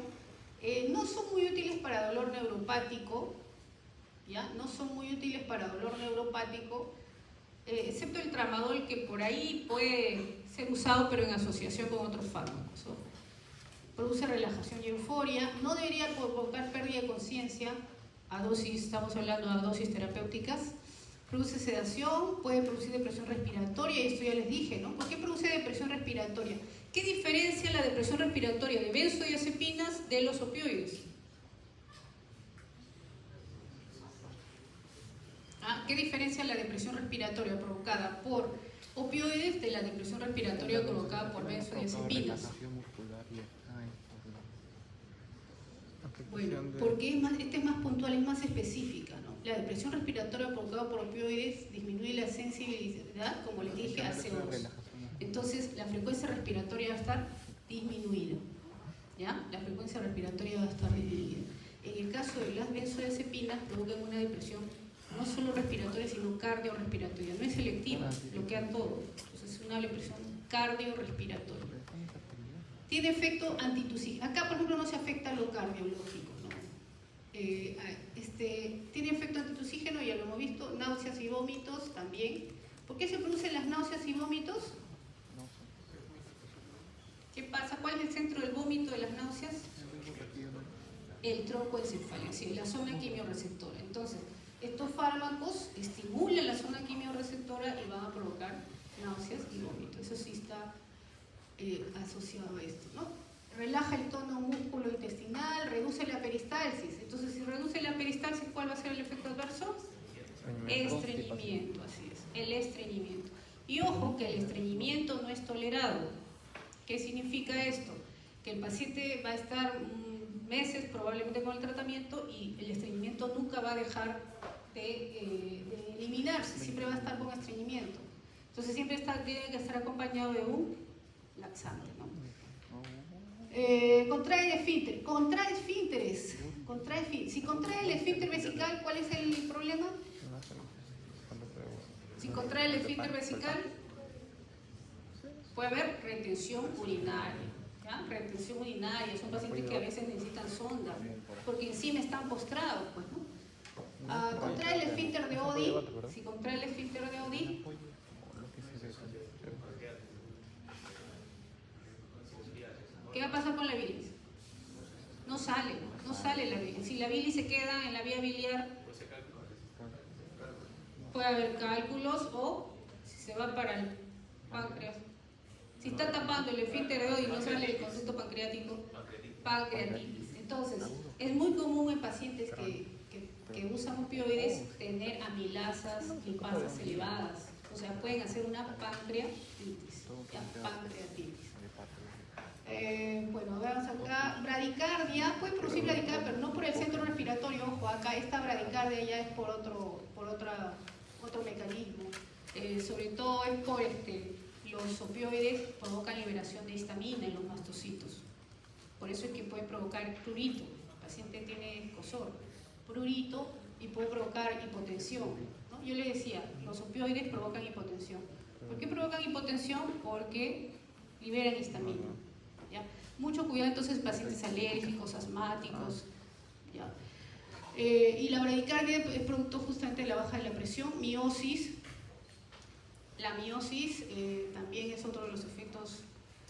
No son muy útiles para dolor neuropático, ¿ya? No son muy útiles para dolor neuropático, excepto el tramadol, que por ahí puede ser usado, pero en asociación con otros fármacos, ¿no? Produce relajación y euforia, no debería provocar pérdida de conciencia a dosis, estamos hablando de dosis terapéuticas. Produce sedación, puede producir depresión respiratoria, y esto ya les dije, ¿no? ¿Por qué produce depresión respiratoria? ¿Qué diferencia la depresión respiratoria de benzodiazepinas de los opioides? ¿Qué diferencia la depresión respiratoria provocada por opioides de la depresión respiratoria provocada por benzodiazepinas? Bueno, porque esta es más puntual, es más específica, ¿no? La depresión respiratoria provocada por opioides disminuye la sensibilidad, como les dije, al CO2. Entonces, la frecuencia respiratoria va a estar disminuida, ¿ya? La frecuencia respiratoria va a estar disminuida. En el caso de las benzodiazepinas, provocan una depresión no solo respiratoria, sino cardiorrespiratoria. No es selectiva, bloquea todo. Entonces, es una depresión cardiorrespiratoria. Tiene efecto antitusic. Acá, por ejemplo, no se afecta lo cardiológico, ¿no? tiene efecto antitusígeno, ya lo hemos visto, náuseas y vómitos también. ¿Por qué se producen las náuseas y vómitos? ¿Qué pasa? ¿Cuál es el centro del vómito de las náuseas? El tronco encefálico, sí, la zona quimiorreceptora. Entonces, estos fármacos estimulan la zona quimiorreceptora y van a provocar náuseas y vómitos. Eso sí está asociado a esto, ¿no? Relaja el tono músculo intestinal, reduce la peristalsis. Entonces, si reduce la peristalsis, ¿cuál va a ser el efecto adverso? Estreñimiento, así es, el estreñimiento. Y ojo que el estreñimiento no es tolerado. ¿Qué significa esto? Que el paciente va a estar meses probablemente con el tratamiento y el estreñimiento nunca va a dejar de eliminarse, siempre va a estar con estreñimiento. Entonces siempre tiene que estar acompañado de un laxante, ¿no? Contrae el esfínter, si contrae el esfínter vesical, ¿cuál es el problema? Si contrae el esfínter vesical, puede haber retención urinaria. ¿Ya? Retención urinaria, son pacientes que a veces necesitan sonda, porque encima están postrados, pues, ¿no? Contrae el esfínter de Oddi, si contrae el esfínter de Oddi, ¿qué va a pasar con la bilis? No sale la bilis. Si la bilis se queda en la vía biliar, puede haber cálculos o si se va para el páncreas. Si está tapando el esfínter de Oddi y no sale el conducto pancreático, pancreatitis. Entonces, es muy común en pacientes que usan opioides tener amilasas, lipasas elevadas. O sea, pueden hacer una pancreatitis. Bueno, veamos acá, bradicardia, puede producir bradicardia, pero no por el centro respiratorio, ojo, acá esta bradicardia ya es por otro mecanismo, sobre todo es por los opioides provocan liberación de histamina en los mastocitos, por eso es que puede provocar prurito, el paciente tiene escozor, prurito y puede provocar hipotensión, ¿no? Yo le decía, los opioides provocan hipotensión. ¿Por qué provocan hipotensión? Porque liberan histamina. ¿Ya? Mucho cuidado entonces pacientes alérgicos, asmáticos, ¿ya? Y la bradicardia es producto justamente de la baja de la presión, miosis. La miosis también es otro de los efectos.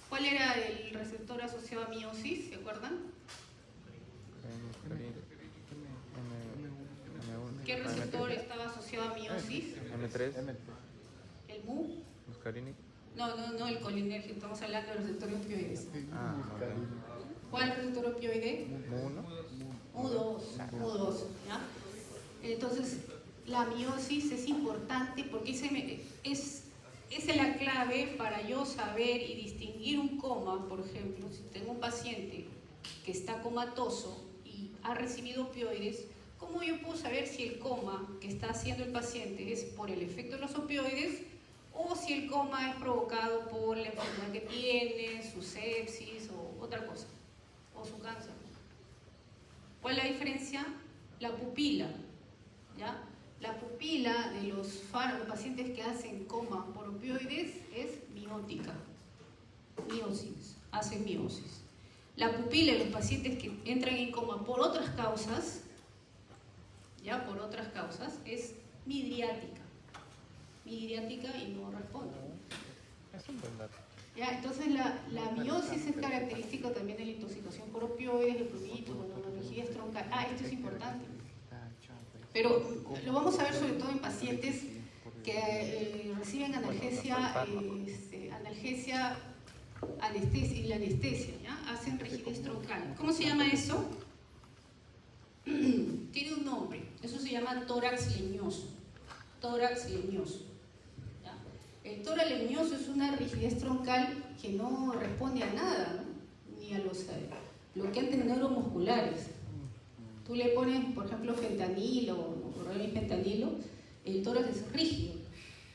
¿Cuál era el receptor asociado a miosis? ¿Se acuerdan? ¿Qué receptor estaba asociado a miosis? M3. ¿El MU? Muscarini. No, el colinérgico, estamos hablando de los receptores opioides. Ah, ¿Cuál receptor opioide? M1. U2, ¿ya? Entonces, la miosis es importante porque es la clave para yo saber y distinguir un coma, por ejemplo, si tengo un paciente que está comatoso y ha recibido opioides, ¿cómo yo puedo saber si el coma que está haciendo el paciente es por el efecto de los opioides o si el coma es provocado por la enfermedad que tiene, su sepsis o otra cosa, o su cáncer? ¿Cuál es la diferencia? La pupila, ¿ya? La pupila de los pacientes que hacen coma por opioides es miótica, miosis, hacen miosis. La pupila de los pacientes que entran en coma por otras causas, ya por otras causas, es midriática y no responde. Es un buen dato. ¿Ya? Entonces la miosis es característica también de la intoxicación por opioides, el prurito, la rigidez troncal. Esto es importante. Pero lo vamos a ver sobre todo en pacientes que reciben analgesia, anestesia y la anestesia, ¿ya? Hacen rigidez troncal. ¿Cómo se llama eso? Tiene un nombre. Eso se llama tórax leñoso. Tórax leñoso. ¿Ya? El tórax leñoso es una rigidez troncal que no responde a nada, ¿no? Ni a los bloqueantes neuromusculares. Tú le pones, por ejemplo, fentanilo o fentanilo, el tórax es rígido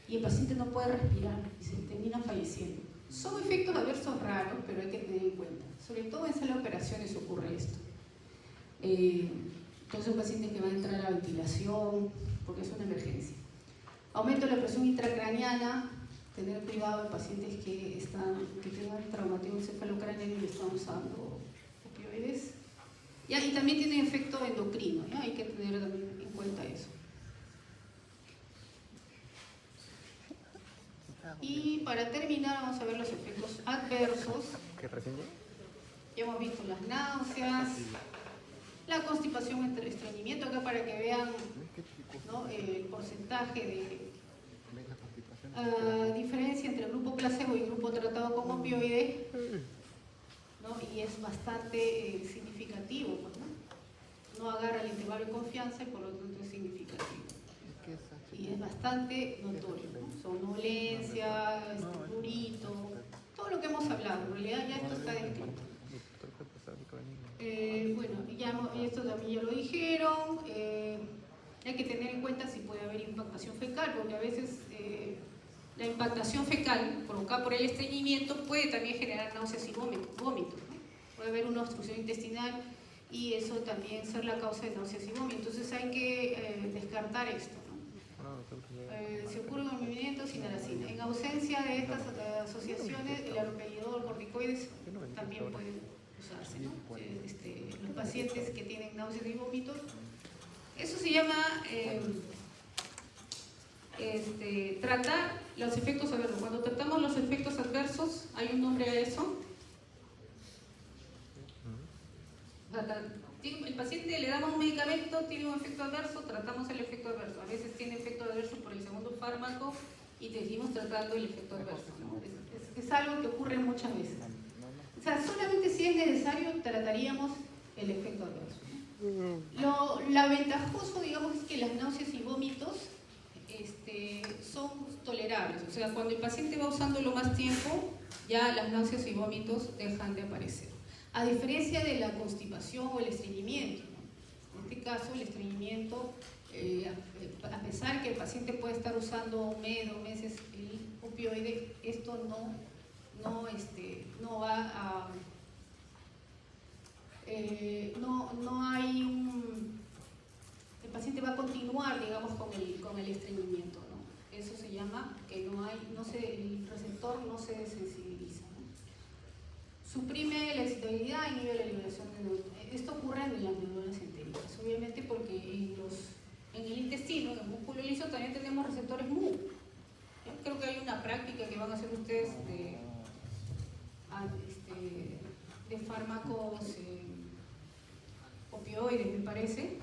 y el paciente no puede respirar y se termina falleciendo. Son efectos adversos raros, pero hay que tener en cuenta. Sobre todo en sala de operaciones ocurre esto. Entonces, un paciente que va a entrar a ventilación porque es una emergencia. Aumento de la presión intracraneana, tener cuidado en pacientes que tengan traumatismo encefalocraneano y están usando opioides. ¿Ya? Y también tiene efecto endocrino, ¿ya? Hay que tener también en cuenta eso. Y para terminar vamos a ver los efectos adversos. ¿Qué recién? Ya hemos visto las náuseas, la constipación entre estreñimiento, acá para que vean, ¿no?, el porcentaje de diferencia entre el grupo placebo y el grupo tratado con opioides, ¿no? Y es bastante significativo, pues, ¿no? No agarra el intervalo de confianza y por lo tanto es significativo. Y es bastante notorio, ¿no? Somnolencia, prurito, todo lo que hemos hablado, en realidad ya esto está descrito. Bueno, y esto también ya lo dijeron, hay que tener en cuenta si puede haber impactación fecal, porque a veces la impactación fecal provocada por el estreñimiento puede también generar náuseas y vómitos, ¿no? Puede haber una obstrucción intestinal y eso también ser la causa de náuseas y vómitos, entonces hay que descartar esto, ¿no? Se ocurre un movimiento sin aracina. En ausencia de estas asociaciones, el haloperidol, corticoides también pueden usarse, ¿no? Los pacientes que tienen náuseas y vómitos, eso se llama tratar los efectos adversos. Cuando tratamos los efectos adversos, hay un nombre a eso. El paciente le damos un medicamento, tiene un efecto adverso, tratamos el efecto adverso. A veces tiene efecto adverso por el segundo fármaco y seguimos tratando el efecto adverso, ¿no? Es algo que ocurre muchas veces. O sea, solamente si es necesario trataríamos el efecto adverso. Lo ventajoso, digamos, es que las náuseas y vómitos son tolerables. O sea, cuando el paciente va usándolo más tiempo, ya las náuseas y vómitos dejan de aparecer. A diferencia de la constipación o el estreñimiento, ¿no? En este caso, el estreñimiento, a pesar que el paciente puede estar usando un mes, 2 meses el opioide, esto no va a... no hay un... El paciente va a continuar, digamos, con el estreñimiento, ¿no? Eso se llama que el receptor no se desensibiliza, ¿no? Suprime la excitabilidad y inhibe la liberación de neuronas. Esto ocurre en las neuronas entéricas, obviamente porque en el intestino, en el músculo liso, también tenemos receptores MU. Yo creo que hay una práctica que van a hacer ustedes de fármacos opioides, me parece.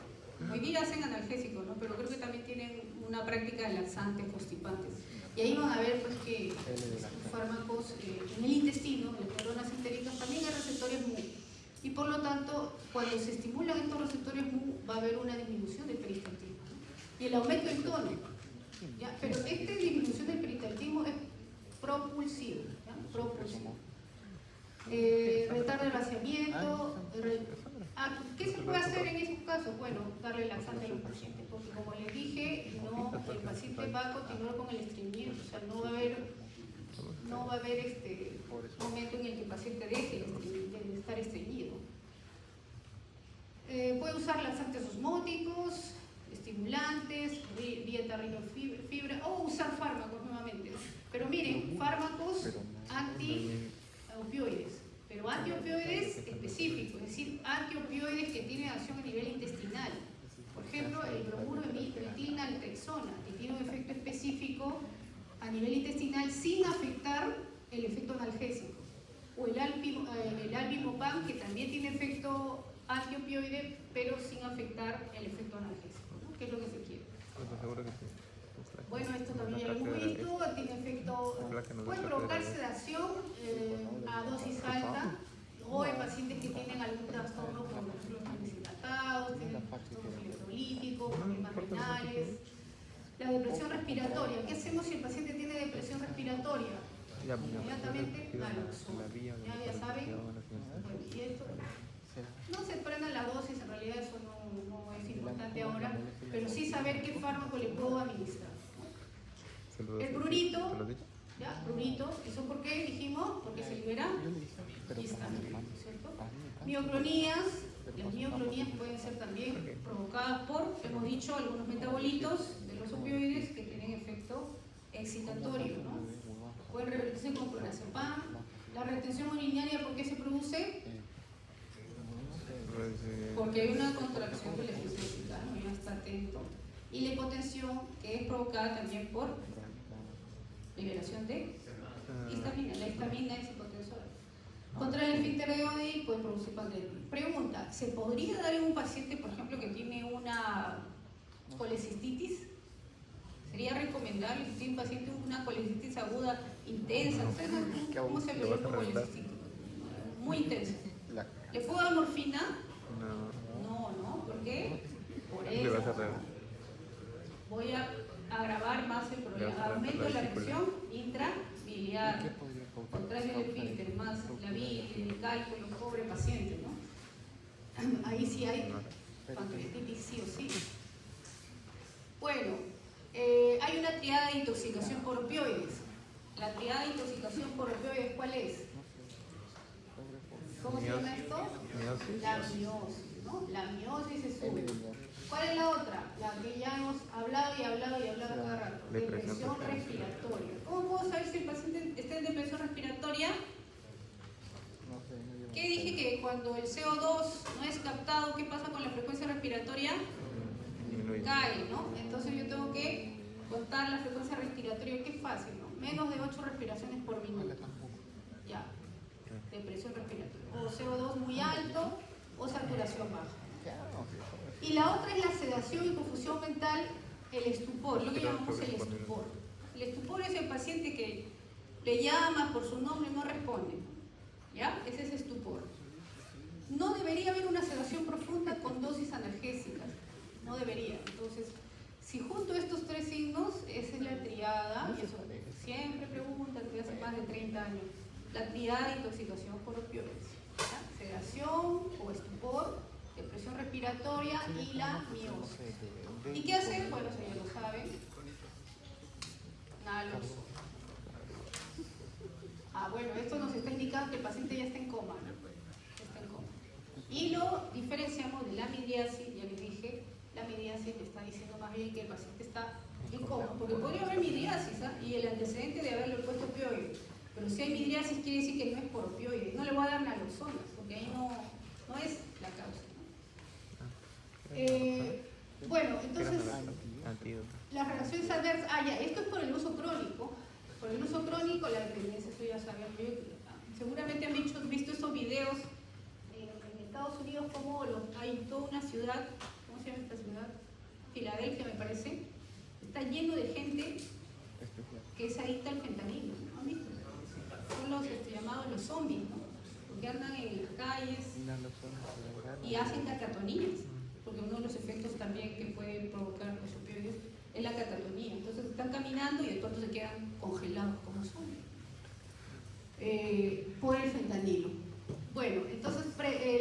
Hoy día hacen analgésicos, ¿no? Pero creo que también tienen una práctica de laxantes, constipantes. Y ahí van a ver, pues, que los fármacos en el intestino, en las neuronas entéricas, también hay receptores MU. Y por lo tanto, cuando se estimulan estos receptores MU, va a haber una disminución del peristaltismo, ¿no? Y el aumento del tono, ¿ya? Pero esta disminución del peristaltismo es propulsivo, ¿ya? Propulsivo. Retarda el vaciamiento. ¿Qué se puede hacer en esos casos? Bueno, darle laxante a los pacientes, porque como les dije, el paciente va a continuar con el estreñimiento, o sea, no va a haber momento en el que el paciente deje de estar estreñido. Puede usar laxantes osmóticos, estimulantes, dieta rinofibra o usar fármacos nuevamente, ¿no? Pero miren, fármacos antiopioides, pero antiopioides específicos, es decir, antiopioides que tienen acción a nivel intestinal. Por ejemplo, el bromuro de metilnaltrexona, que tiene un efecto específico a nivel intestinal sin afectar el efecto analgésico. O el albimopam, que también tiene efecto antiopioide, pero sin afectar el efecto analgésico, ¿no? ¿Qué es lo que se quiere? Seguro que sí. Bueno, esto también ya lo hemos visto, tiene efecto, puede provocar sedación a dosis alta, o en pacientes que tienen algún trastorno, como por ejemplo están deshidratados, tienen trastornos electrolíticos, problemas renales. La depresión respiratoria, ¿qué hacemos si el paciente tiene depresión respiratoria? Inmediatamente naloxona. Ya saben, bueno, y esto no se prenda la dosis, en realidad eso no es importante ahora, pero sí saber qué fármaco le puedo administrar. El prurito, ¿ya? Prurito, ¿eso por qué dijimos? Porque se libera histamina, ¿cierto? Mioclonías, las mioclonías pueden ser también provocadas por, hemos dicho, algunos metabolitos de los opioides que tienen efecto excitatorio, ¿no? Pueden revertirse con clonazepam. La retención urinaria, ¿por qué se produce? porque hay una contracción del eje cervical, no está atento, y la hipotensión que es provocada también por liberación de histamina. La histamina es hipotensora. Contra el esfínter de Oddi puede producir pancreatitis. Pregunta, ¿se podría dar en un paciente, por ejemplo, que tiene una colecistitis? ¿Sería recomendable si tiene un paciente una colecistitis aguda intensa? ¿Ustedes saben cómo se ve una colecistitis? Muy intensa. ¿Le puedo dar morfina? No, ¿por qué? Por eso. Voy a agravar más el problema. Aumento la presión intrabiliar. Contrario del esfínter, más la bilis, el cálculo, pobre paciente, ¿no? Ahí sí hay pancreatitis sí o sí. Bueno, hay una triada de intoxicación por opioides. La triada de intoxicación por opioides, ¿cuál es? ¿Cómo se llama esto? La miosis, ¿no? La miosis es una. ¿Cuál es la otra? La que ya hemos hablado cada rato. Depresión respiratoria. ¿Cómo puedo saber si el paciente está en depresión respiratoria? ¿Qué dije? Que cuando el CO2 no es captado, ¿qué pasa con la frecuencia respiratoria? Cae, ¿no? Entonces yo tengo que contar la frecuencia respiratoria, que es fácil, ¿no? Menos de 8 respiraciones por minuto. Ya. Depresión respiratoria. O CO2 muy alto o saturación baja. Y la otra es la sedación y confusión mental, el estupor, lo que llamamos el estupor. El estupor es el paciente que le llama por su nombre y no responde. ¿Ya? Ese es estupor. No debería haber una sedación profunda con dosis analgésicas. No debería. Entonces, si junto a estos tres signos, esa es la triada, y eso siempre preguntan, desde hace más de 30 años, la triada de intoxicación por opioides. ¿Ya? Sedación o estupor, depresión respiratoria y la miosis. ¿Y qué hacer? Bueno, eso ya lo saben. Naloxona. Bueno, esto nos está indicando que el paciente ya está en coma, ¿no? Está en coma. Y lo diferenciamos de la midriasis, ya les dije, la midriasis le está diciendo más bien que el paciente está en coma, porque podría haber midriasis, y el antecedente de haberle puesto opioides. Pero si hay midriasis quiere decir que no es por opioides. No le voy a dar naloxona, porque ahí no es la causa, ¿no? Bueno, entonces, las reacciones adversas, esto es por el uso crónico. Por el uso crónico, la dependencia, eso ya saben. Seguramente han visto estos videos en Estados Unidos, como hay toda una ciudad, ¿cómo se llama esta ciudad? Filadelfia, me parece. Está lleno de gente que es adicta al fentanilo, ¿no? ¿Han visto? Son los llamados los zombies, ¿no? Porque andan en las calles y hacen catatonías, porque uno de los efectos también que pueden provocar los opioides es la catatonía. Entonces están caminando y de pronto se quedan congelados como zombies por el fentanilo. Bueno, entonces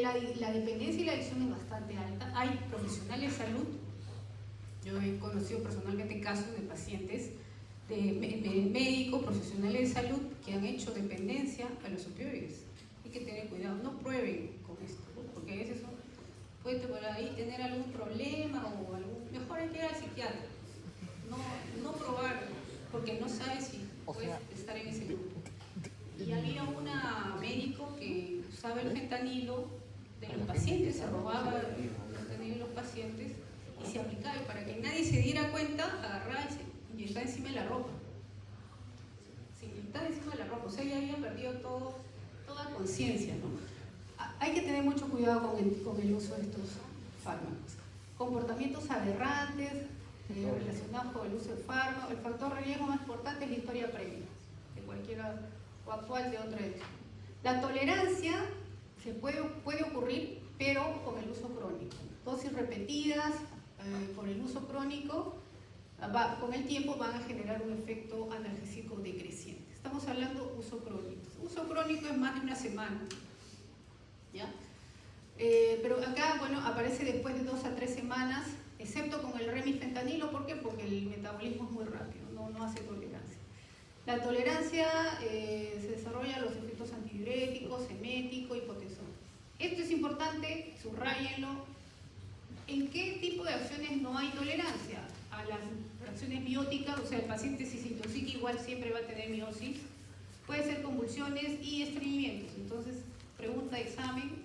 la dependencia y la adicción es bastante alta. Hay profesionales de salud. Yo he conocido personalmente casos de pacientes, de médicos, profesionales de salud que han hecho dependencia a los opioides. Hay que tener cuidado, no prueben con esto, ¿no? Porque a veces puede por ahí tener algún problema o mejor hay que ir al psiquiatra. No probar, porque no sabes si puedes estar en ese grupo. Y había una médico que usaba el fentanilo de los pacientes, se robaba el fentanilo de los pacientes y se aplicaba, y para que nadie se diera cuenta, agarraba y se inyectaba encima de la ropa. Se inyectaba encima de la ropa, o sea, ya había perdido toda conciencia, ¿no? Hay que tener mucho cuidado con el uso de estos fármacos. Comportamientos aberrantes relacionados con el uso de fármacos. El factor de riesgo más importante es la historia previa de cualquiera o actual de otra edición. La tolerancia puede ocurrir, pero con el uso crónico. Dosis repetidas por el uso crónico, con el tiempo van a generar un efecto analgésico decreciente. Estamos hablando de uso crónico. Uso crónico es más de una semana, ¿ya? Pero acá, bueno, aparece después de 2 a 3 semanas, excepto con el remifentanilo. ¿Por qué? Porque el metabolismo es muy rápido, no hace tolerancia. La tolerancia se desarrolla los efectos antidiuréticos, emético, hipotensor. Esto es importante, subrayenlo. ¿En qué tipo de acciones no hay tolerancia? A las reacciones mióticas, o sea, el paciente si se intoxica igual siempre va a tener miosis. Puede ser convulsiones y estreñimientos. Entonces, pregunta de examen,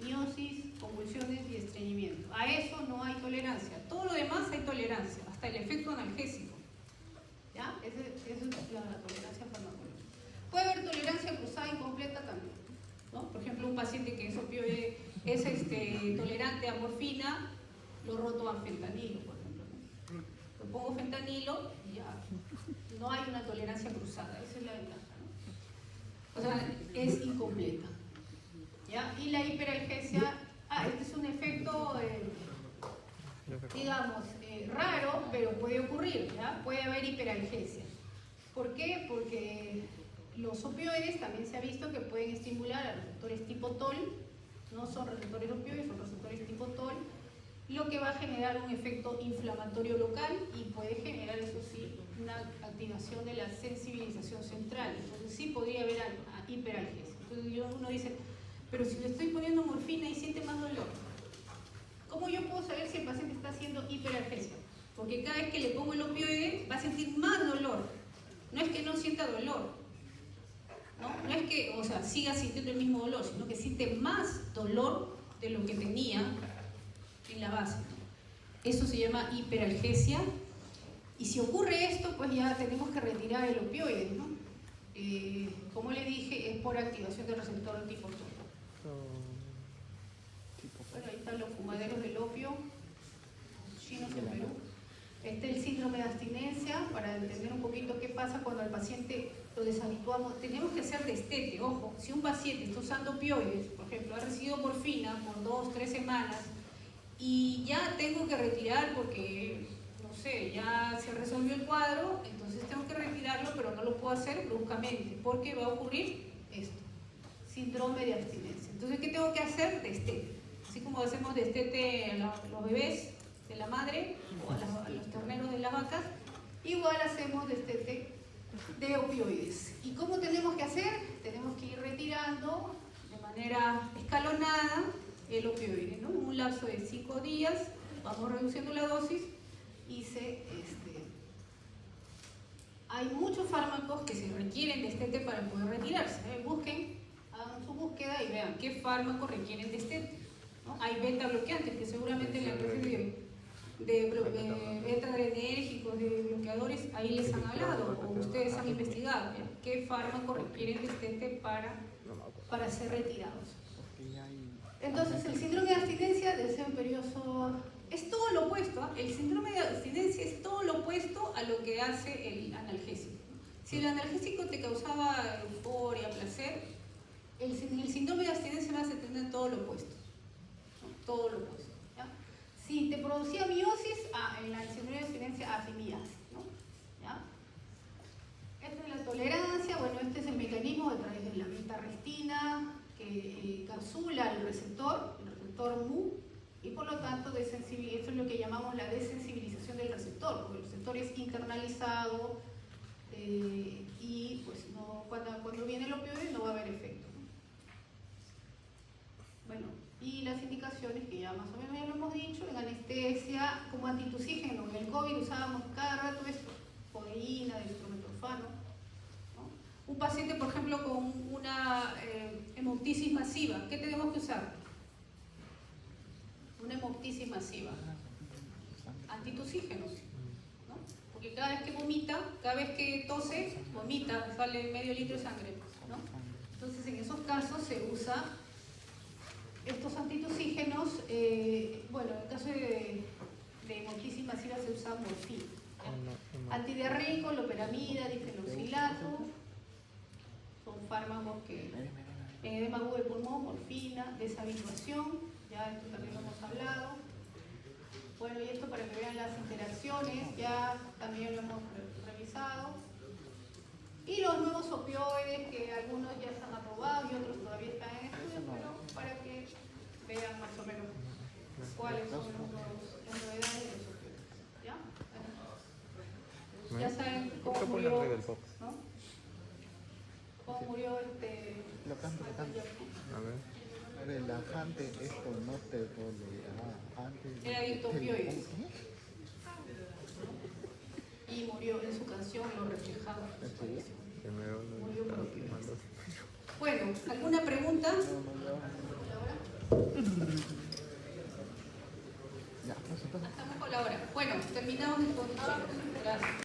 miosis, convulsiones y estreñimiento. A eso no hay tolerancia. Todo lo demás hay tolerancia, hasta el efecto analgésico. ¿Ya? Esa es la tolerancia farmacológica. Puede haber tolerancia cruzada incompleta también, ¿no? Por ejemplo, un paciente que es opioide, es tolerante a morfina, lo roto a fentanilo, por ejemplo, ¿no? Le pongo fentanilo y ya no hay una tolerancia cruzada, esa es la ventaja, ¿no? O sea, es incompleta. ¿Ya? Y la hiperalgesia, este es un efecto, digamos, raro, pero puede ocurrir, ¿ya? Puede haber hiperalgesia. ¿Por qué? Porque los opioides también se ha visto que pueden estimular a receptores tipo TOL, no son receptores opioides, son receptores tipo TOL, lo que va a generar un efecto inflamatorio local y puede generar, eso sí, una activación de la sensibilización central. Entonces sí podría haber hiperalgesia. Entonces uno dice, pero si le estoy poniendo morfina y siente más dolor, ¿cómo yo puedo saber si el paciente está haciendo hiperalgesia? Porque cada vez que le pongo el opioide va a sentir más dolor. No es que no sienta dolor, no es que, o sea, siga sintiendo el mismo dolor, sino que siente más dolor de lo que tenía en la base. Eso se llama hiperalgesia. Y si ocurre esto, pues ya tenemos que retirar el opioide, ¿no? Como le dije, es por activación del receptor tipo TOL. Bueno, ahí están los fumaderos del opio chinos en Perú. Este es el síndrome de abstinencia, para entender un poquito qué pasa cuando al paciente lo deshabituamos. Tenemos que hacer destete, ojo, si un paciente está usando opioides, por ejemplo, ha recibido morfina por 2 o 3 semanas y ya tengo que retirar porque, no sé, ya se resolvió el cuadro, entonces tengo que retirarlo, pero no lo puedo hacer bruscamente, porque va a ocurrir esto, síndrome de abstinencia. Entonces, ¿qué tengo que hacer? Destete. Así como hacemos destete a los bebés de la madre o a los terneros de las vacas, igual hacemos destete de opioides. ¿Y cómo tenemos que hacer? Tenemos que ir retirando de manera escalonada el opioide, ¿no? En un lapso de 5 días vamos reduciendo la dosis y hay muchos fármacos que se requieren destete para poder retirarse, ¿eh? Hagan su búsqueda y vean qué fármacos requieren destete, ¿no? Hay beta bloqueantes que seguramente en la clase de beta-adrenérgicos, de bloqueadores, ahí les han hablado o ustedes han investigado, ¿ya? ¿Qué fármacos requieren destete para ser retirados? Entonces, el síndrome de abstinencia, deseo imperioso, es todo lo opuesto, ¿eh? El síndrome de abstinencia es todo lo opuesto a lo que hace el analgésico. Si el analgésico te causaba euforia, placer, el síndrome de abstinencia vas a tener todo lo opuesto, ¿no? Todo lo opuesto, ¿ya? Si te producía miosis, en la síndrome de abstinencia, afimiasis, ¿no? ¿Ya? Esta es la tolerancia, bueno, este es el mecanismo a través de la beta-arrestina, que encapsula el receptor MU, y por lo tanto eso es lo que llamamos la desensibilización del receptor, porque el receptor es internalizado y pues no, cuando viene el opioide no va a haber efecto, ¿no? Bueno, y las indicaciones que ya más o menos ya lo hemos dicho, en anestesia como antitusígeno, en el COVID usábamos cada rato esto, codeína, dextrometorfano, ¿no? Un paciente, por ejemplo, con una hemoptisis masiva, ¿qué tenemos que usar? Una hemoptisis masiva, antitusígenos, ¿no? Porque cada vez que vomita, cada vez que tose, vomita, sale medio litro de sangre, ¿no? Entonces en esos casos se usa estos antitusígenos, bueno, en el caso de hemoptisis masiva se usa morfina, ¿ya? Antidiarreico, loperamida, difenoxilato, son fármacos que edema agudo del pulmón, morfina, deshabituación, ya esto también lo hemos hablado. Bueno, y esto para que vean las interacciones, ya también lo hemos revisado. Y los nuevos opioides, que algunos ya están aprobados y otros todavía están en estudio, pero para que vean más o menos cuáles son las novedades de los opioides. ¿Ya? Bueno, ya saben cómo murió, ¿no? Cómo murió A ver. Relajante, esto no te duele. Antes. Era adicto a opioides. Y murió en su canción, lo reflejaba. Murió por opioides. Bueno, ¿alguna pregunta? No. Ya, pasa. Estamos con la hora. Bueno, terminamos entonces.